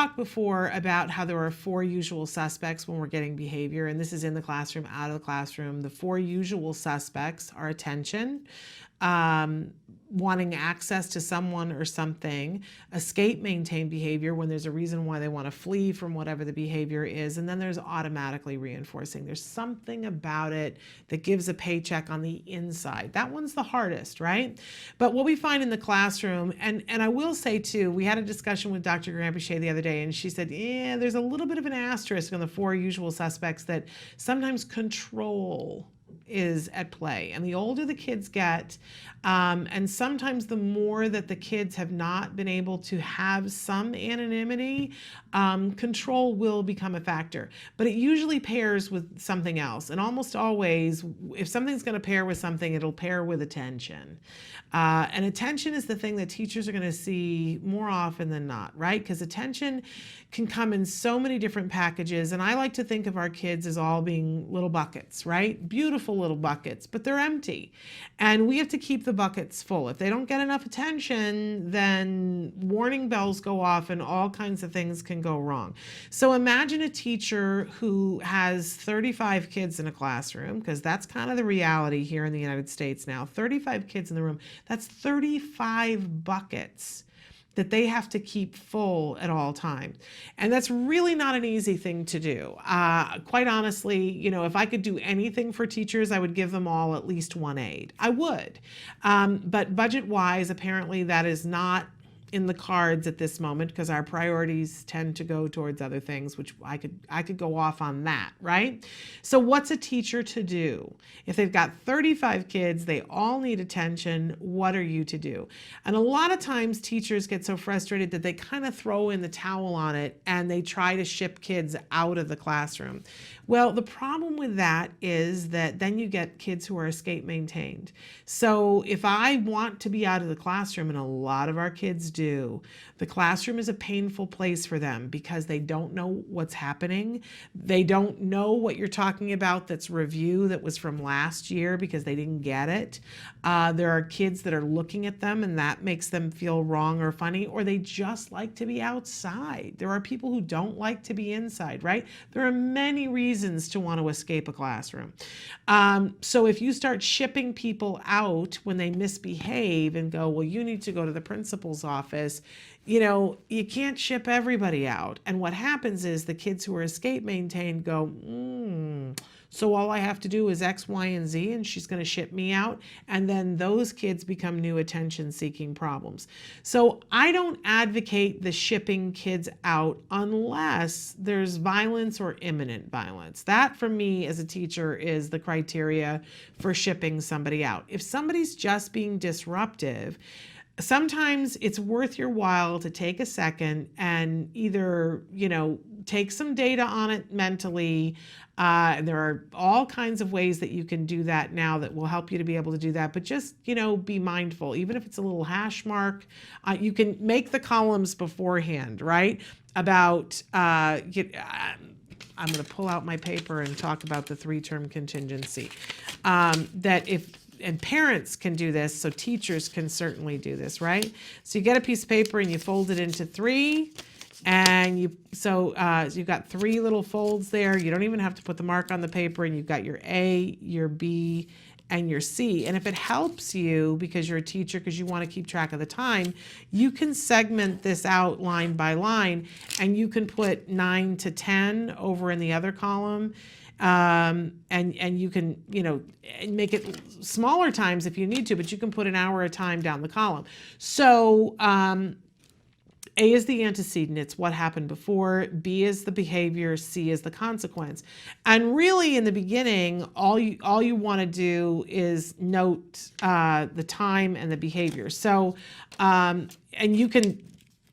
talked before about how there are 4 usual suspects when we're getting behavior, and this is in the classroom, out of the classroom. The 4 usual suspects are attention, wanting access to someone or something, escape maintain behavior when there's a reason why they want to flee from whatever the behavior is, and then there's automatically reinforcing. There's something about it that gives a paycheck on the inside. That one's the hardest, right? But what we find in the classroom, and I will say too, we had a discussion with Dr. Grampiche the other day, and she said, yeah, there's a little bit of an asterisk on the 4 usual suspects that sometimes control is at play. And the older the kids get, and sometimes the more that the kids have not been able to have some anonymity, control will become a factor. But it usually pairs with something else. And almost always, if something's going to pair with something, it'll pair with attention. And attention is the thing that teachers are going to see more often than not, right? Because attention can come in so many different packages. And I like to think of our kids as all being little buckets, right? Beautiful little buckets, but they're empty. And we have to keep the buckets full. If they don't get enough attention, then warning bells go off and all kinds of things can go wrong. So imagine a teacher who has 35 kids in a classroom, because that's kind of the reality here in the United States now. 35 kids in the room. That's 35 buckets that they have to keep full at all times. And that's really not an easy thing to do. Quite honestly, you know, if I could do anything for teachers, I would give them all at least 1 aide. I would. But budget-wise, apparently that is not in the cards at this moment, because our priorities tend to go towards other things, which I could go off on that, right? So what's a teacher to do? If they've got 35 kids, they all need attention, what are you to do? And a lot of times teachers get so frustrated that they kind of throw in the towel on it and they try to ship kids out of the classroom. Well, the problem with that is that then you get kids who are escape maintained. So if I want to be out of the classroom, and a lot of our kids do, the classroom is a painful place for them because they don't know what's happening. They don't know what you're talking about that's review that was from last year because they didn't get it. There are kids that are looking at them and that makes them feel wrong or funny, or they just like to be outside. There are people who don't like to be inside, right? There are many reasons to want to escape a classroom. So if you start shipping people out when they misbehave and go, well, you need to go to the principal's office, you know, you can't ship everybody out. And what happens is the kids who are escape maintained go, so all I have to do is X, Y, and Z, and she's going to ship me out. And then those kids become new attention-seeking problems. So I don't advocate the shipping kids out unless there's violence or imminent violence. That, for me, as a teacher, is the criteria for shipping somebody out. If somebody's just being disruptive, sometimes it's worth your while to take a second and either, you know, take some data on it mentally. There are all kinds of ways that you can do that now that will help you to be able to do that. But just, you know, be mindful. Even if it's a little hash mark, you can make the columns beforehand, right? About, I'm going to pull out my paper and talk about the 3-term contingency. That if, and parents can do this, so teachers can certainly do this, right? So you get a piece of paper and you fold it into 3, and you've got 3 little folds there. You don't even have to put the mark on the paper, and you've got your A, your B, and your C. And if it helps you, because you're a teacher, because you want to keep track of the time, you can segment this out line by line, and you can put 9 to 10 over in the other column. And you can, you know, make it smaller times if you need to, but you can put an hour at a time down the column. So A is the antecedent, it's what happened before. B is the behavior, C is the consequence. And really in the beginning, all you want to do is note the time and the behavior. So, and you can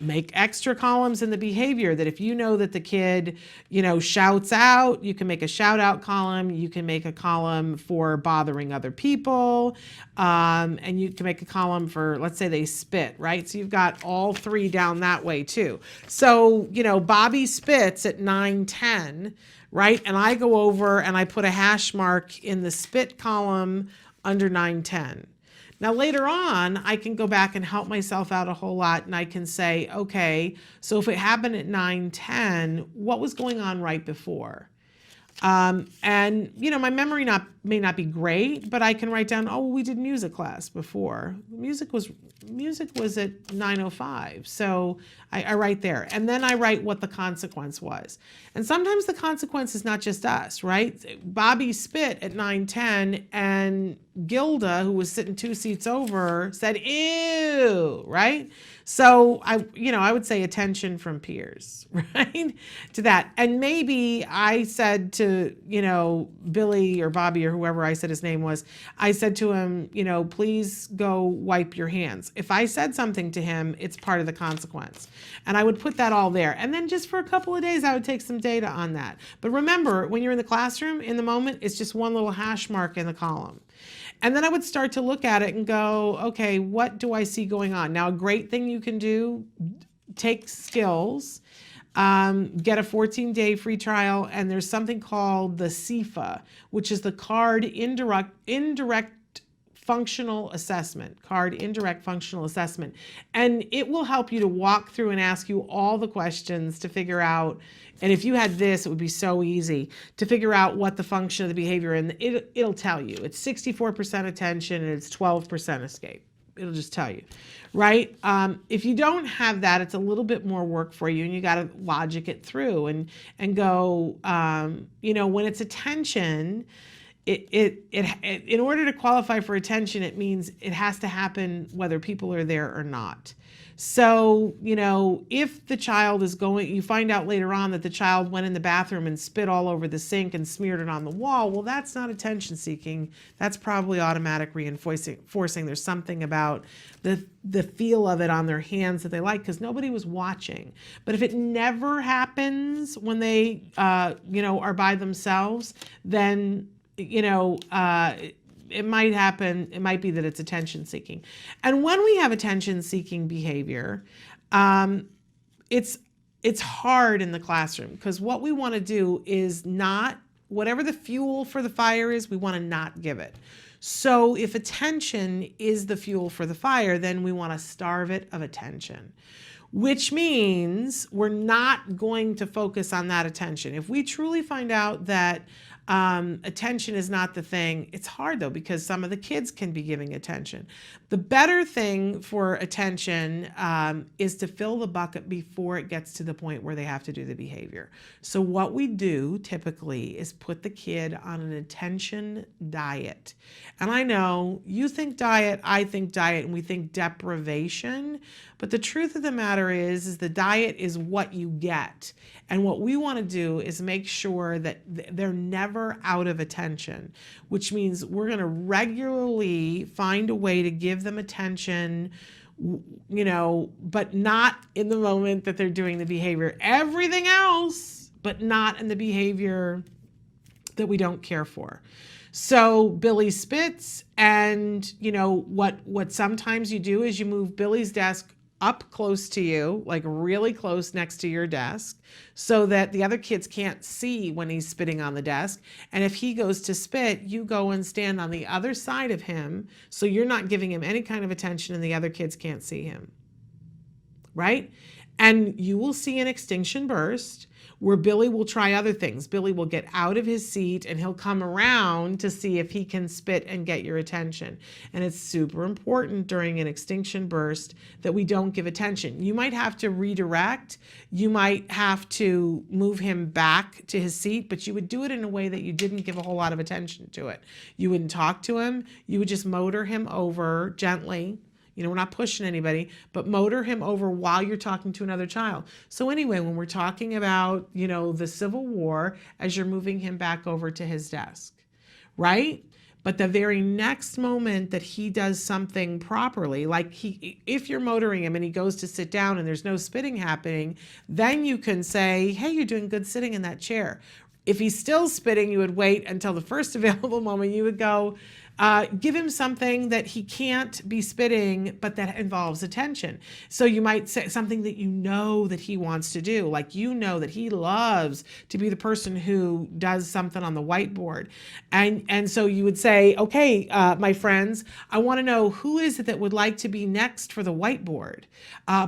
make extra columns in the behavior, that if you know that the kid, you know, shouts out, you can make a shout out column. You can make a column for bothering other people. And you can make a column for, let's say they spit, right? So you've got all 3 down that way too. So, you know, Bobby spits at 9:10, right? And I go over and I put a hash mark in the spit column under 9:10. Now, later on, I can go back and help myself out a whole lot, and I can say, okay, so if it happened at 9, 10, what was going on right before? And my memory may not be great, but I can write down, oh, we did music class before. Music was at 9:05. So I write there. And then I write what the consequence was. And sometimes the consequence is not just us, right? Bobby spit at 9:10, and Gilda, who was sitting 2 seats over, said, ew, right? So I would say attention from peers, right? To that. And maybe I said to, Billy or Bobby or whoever I said his name was, I said to him, please go wipe your hands. If I said something to him, it's part of the consequence. And I would put that all there. And then just for a couple of days, I would take some data on that. But remember, when you're in the classroom, in the moment, it's just one little hash mark in the column. And then I would start to look at it and go, okay, what do I see going on? Now, a great thing you can do, take skills, get a 14-day free trial, and there's something called the Sefa, which is the Card Indirect Functional Assessment, Card Indirect Functional Assessment. And it will help you to walk through and ask you all the questions to figure out, and if you had this, it would be so easy to figure out what the function of the behavior, and it'll tell you. It's 64% attention and it's 12% escape. It'll just tell you, right? If you don't have that, it's a little bit more work for you, and you got to logic it through and go, when it's attention, in order to qualify for attention, it means it has to happen whether people are there or not. So, if the child is you find out later on that the child went in the bathroom and spit all over the sink and smeared it on the wall, well, that's not attention seeking. That's probably automatic reinforcing. There's something about the feel of it on their hands that they like because nobody was watching. But if it never happens when they, are by themselves, then it might happen. It might be that it's attention seeking. And when we have attention seeking behavior, it's hard in the classroom because what we want to do is not, whatever the fuel for the fire is, we want to not give it. So if attention is the fuel for the fire, then we want to starve it of attention, which means we're not going to focus on that attention. If we truly find out that attention is not the thing, it's hard though, because some of the kids can be giving attention. The better thing for attention is to fill the bucket before it gets to the point where they have to do the behavior. So what we do typically is put the kid on an attention diet. And I know you think diet, I think diet, and we think deprivation, but the truth of the matter is the diet is what you get. And what we want to do is make sure that they're never out of attention, which means we're going to regularly find a way to give them attention, but not in the moment that they're doing the behavior. Everything else, but not in the behavior that we don't care for. So Billy spits, and what sometimes you do is you move Billy's desk up close to you, like really close next to your desk, so that the other kids can't see when he's spitting on the desk. And if he goes to spit, you go and stand on the other side of him, so you're not giving him any kind of attention and the other kids can't see him, right? And you will see an extinction burst where Billy will try other things. Billy will get out of his seat and he'll come around to see if he can spit and get your attention. And it's super important during an extinction burst that we don't give attention. You might have to redirect. You might have to move him back to his seat, but you would do it in a way that you didn't give a whole lot of attention to it. You wouldn't talk to him. You would just motor him over gently. We're not pushing anybody, but motor him over while you're talking to another child. So anyway, when we're talking about, the Civil War, as you're moving him back over to his desk, right? But the very next moment that he does something properly, like if you're motoring him and he goes to sit down and there's no spitting happening, then you can say, hey, you're doing good sitting in that chair. If he's still spitting, you would wait until the first available moment. You would go, Give him something that he can't be spitting, but that involves attention. So you might say something that you know that he wants to do, like you know that he loves to be the person who does something on the whiteboard. And so you would say, okay, my friends, I want to know who is it that would like to be next for the whiteboard.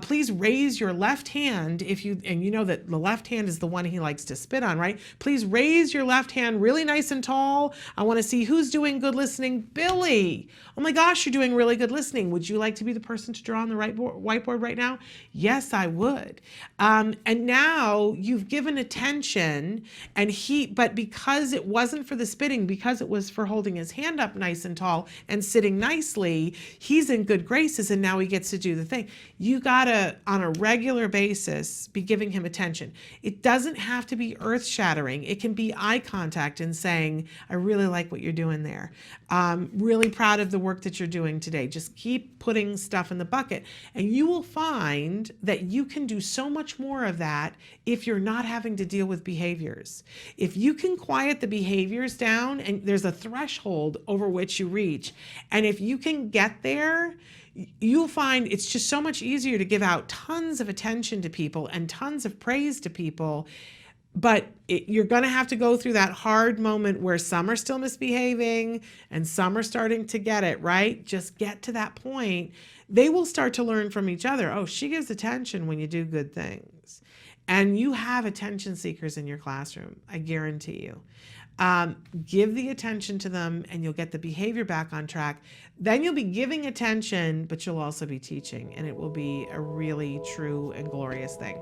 Please raise your left hand if you, and you know that the left hand is the one he likes to spit on, right? Please raise your left hand really nice and tall. I want to see who's doing good listening. Billy, oh my gosh, you're doing really good listening. Would you like to be the person to draw on the whiteboard right now? Yes, I would. And now you've given attention, and but because it wasn't for the spitting, because it was for holding his hand up nice and tall and sitting nicely, he's in good graces, and now he gets to do the thing. You gotta, on a regular basis, be giving him attention. It doesn't have to be earth-shattering. It can be eye contact and saying, I really like what you're doing there. Really proud of the work that you're doing today. Just keep putting stuff in the bucket, and you will find that you can do so much more of that if you're not having to deal with behaviors. If you can quiet the behaviors down, and there's a threshold over which you reach, and if you can get there, you'll find it's just so much easier to give out tons of attention to people and tons of praise to people. But you're going to have to go through that hard moment where some are still misbehaving and some are starting to get it, right? Just get to that point. They will start to learn from each other. Oh, she gives attention when you do good things. And you have attention seekers in your classroom, I guarantee you. Give the attention to them and you'll get the behavior back on track. Then you'll be giving attention, but you'll also be teaching, and it will be a really true and glorious thing.